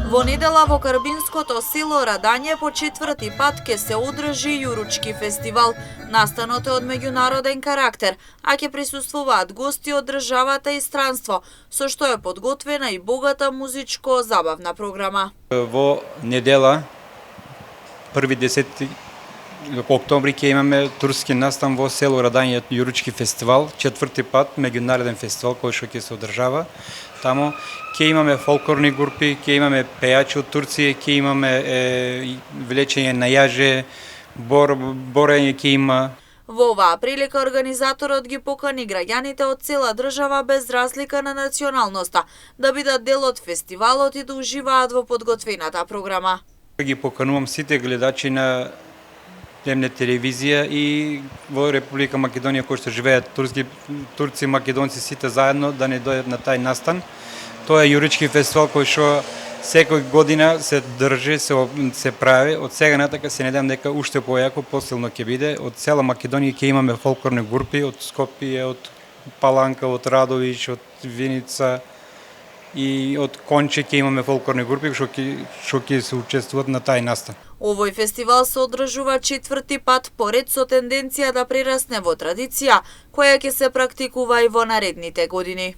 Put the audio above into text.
Во недела во Карбинското село Радање по четврти пат ќе се одржи Јуручки фестивал. Настанот е од меѓународен карактер, а ќе присуствуваат гости од државата и странство, со што е подготвена и богата музичко-забавна програма. Во недела, 1-10 октомври ќе имаме турски настан во село Радање Јуручки фестивал, четврти пат меѓународен фестивал кој што ќе се одржава. Тамо ќе имаме фолклорни групи, ќе имаме пејачи од Турција, ќе имаме влечење на јаже, борење ќе има. Во оваа прилика организаторот ги покани граѓаните од цела држава без разлика на националноста да бидат дел од фестивалот и да уживаат во подготвената програма. Ги поканувам сите гледачи на Дневна телевизија и во Република Македонија кои што живеат турци, македонци сите заедно да не дојдат на тај настан. Тоа е Јуручки фестивал кој што секој година се држи, се прави. Од сега натака се надевам дека уште појако, посилно ќе биде. Од цела Македонија ќе имаме фолклорни групи од Скопје, од Паланка, од Радович, од Виница и од Конче ќе имаме фолклорни групи што ќе се учествуваат на тај настан. Овој фестивал се одржува четврти пат поред со тенденција да прерасне во традиција, која ќе се практикува и во наредните години.